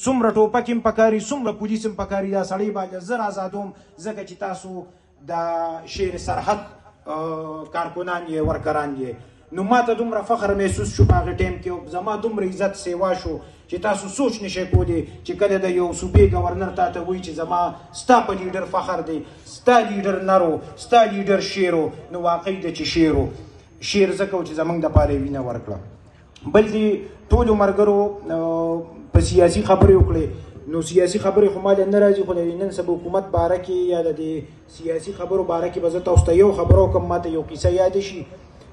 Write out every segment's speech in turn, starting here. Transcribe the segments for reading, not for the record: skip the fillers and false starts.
څومره ټوپک هم پکاري څومره پولیس هم پکاري دا سړی باید زر آزادوم ځکه چې تاسو د شیر سرحد کارکنان یې ورکران یې. نو ما ته دومره فخر محسوس شو په هغه ټایم کې، زما دومره عزت سیوا شو چې تاسو سوچ نشئ کولی چې کله د یو صوبې ګورنر تا ته وایي چې زما ستا په لیډر فخر دی، ستا لیډر نرو، ستا لیډر شیرو. نو واقعي ده چې شیر ځکه و چې زموږ دپاره یې وینه ورکړه. بل دې ټولو ملګرو په سیاسي خبرې وکړې، نو سیاسي خبرې خو ما نه راځي، خو د نن سبا حکومت باره کې یا د دې سیاسي خبرو باره کې به زه تاسو ته یو خبره وکړم. ما ته یو کیسه یاد شي،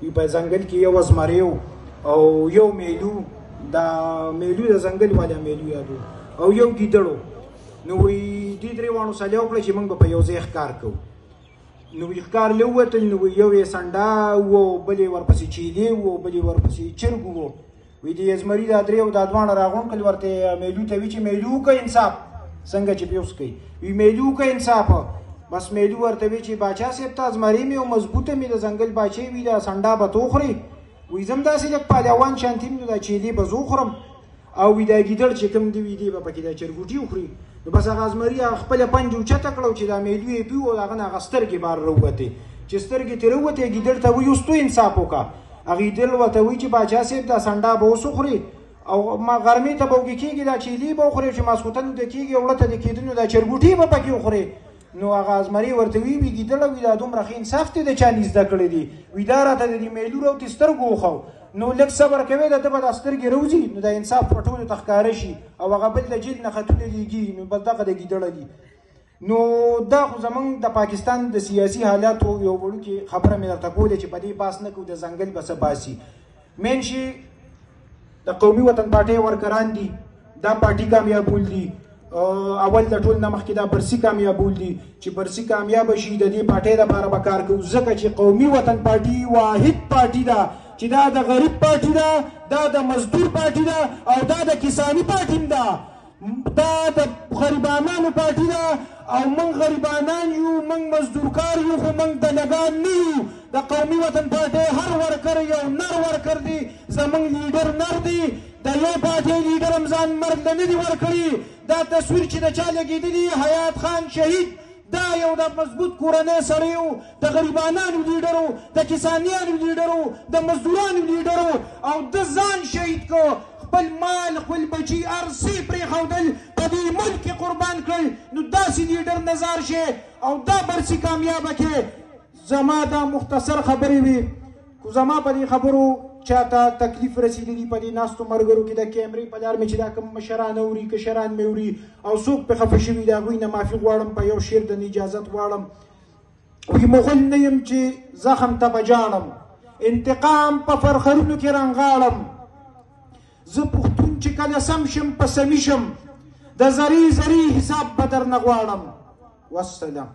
په ځنګل کې یو زمری او یو میلو، د میلو د ځنګل والا میلو یادو او یو ګیدړو. نو وایي دې درې واړو سلا وکړه چې موږ به په یو ځای ښکار کوو. نو وایي ښکار له ووتل، نو وایي یو یې سنډا و، بل یې ورپسې چیلې و، بل یې ورپسې چرګ و. وایي د زمري دا درې او دا دواړه راغونډ کړل، ورته میلو ته وایي چې میلو وکړه انصاف، څنګه چې پیوس کوي. وایي میلو وکړه انصاف. بس میلو ورته وایي چې باچا صاحب ته زمری مې او مضبوطه مې د ځنګل باچې وي، دا سنډا به تو خورې. وایي زه هم داسې لږ پهلوان شانتي یم، نو دا چیلې به زه وخورم او وایي دا ګیدړ چې کوم دی وي دی به پکې دا چرګوټي وخوري. نو بس هغه زمري خپله پنجه اوچته کړه چې دا میلو یې پیو او هغه نه هغه سترګې بار راووتې. چې سترګې ترې ووتې ګیدړ ته وایي اوس تو انصاف وکړه. هغه ګیدړ ورته وایي چې باچا صاحب دا سنډا به اوس وخوري او ما غرمې ته به وږې کېږي، دا چیلې به وخورې، چې ماسخوتن د کېږي او وړه ته د کېدو نو دا چرګوټي به پکې وخورې. نو هغه زمري ورته وایي ګیدړه وایي دا دومره ښه انصاف دې د چا نه زده کړی دی. وایي دا راته د دې میلو راوتې سترګو وښو، نو لږ صبر کوې د ده به دا سترګې راوځي، نو دا انصاف په ټولو ته ښکاره شي او هغه بل د جیل نه خطونه لیږي. نو بس دغه د ګیدړه دي. نو دا خو زموږ د پاکستان د سیاسي حالاتو یو وړوکې خبره مې درته کوله چې په دې بحث نه کوو د ځنګل به څه باسي. مین شي د قومي وطن پارټۍ ورکران دي، دا پارټي کامیابول دي. اول د ټول نه مخکې دا برسي کامیابول دي چې برسي کامیاب شي د دې پارټۍ لپاره به کار کوو، ځکه چې قومي وطن پارټي واحد پارټي ده چې دا د غریب پارټي ده، دا د مزدور پارټي ده او دا د کساني پارټي هم ده، دا د غریبانانو پارټي ده او موږ غریبانان یو، موږ مزدورکار یو، خو موږ دلګان نه یو. د قومي وطن پارټۍ هر ورکر یو نر ورکر دی، زموږ لیډر نر دی. د یو پارټۍ لیډر هم ځان مرګ له نه دي ورکړي. دا تصویر چې د چا لګېدلي حیات خان شهید، دا یو د مضبوط کورنۍ سړی و، د غریبانانو لیډر و، د کسانیانو لیډر و، د مزدورانو لیډر و او ده ځان شهید کو، خپل مال خپل بچي هر څه یې پرېښودل، په دې ملک یې قربان کړل. نو داسې لیډر نظار شي او دا برسي کامیابه کې. زما دا مختصر خبرې وي، خو زما په دې خبرو چاته تکلیف رسیدلی په دې ناستو ملګرو کې د کیمرې په لار مې چې دا کوم مشران اوري کشران مې اوري او څوک پې خفه شوي د هغوی نه معافي غواړم. په یو شعر د اجازت غواړم. وایي مغل نه یم چې زخم ته به جاړم، انتقام په فرخرونو کې رنغاړم. زه پښتون چې کله سم شم په سمي شم، د زري حساب به درنه غواړم. والسلام.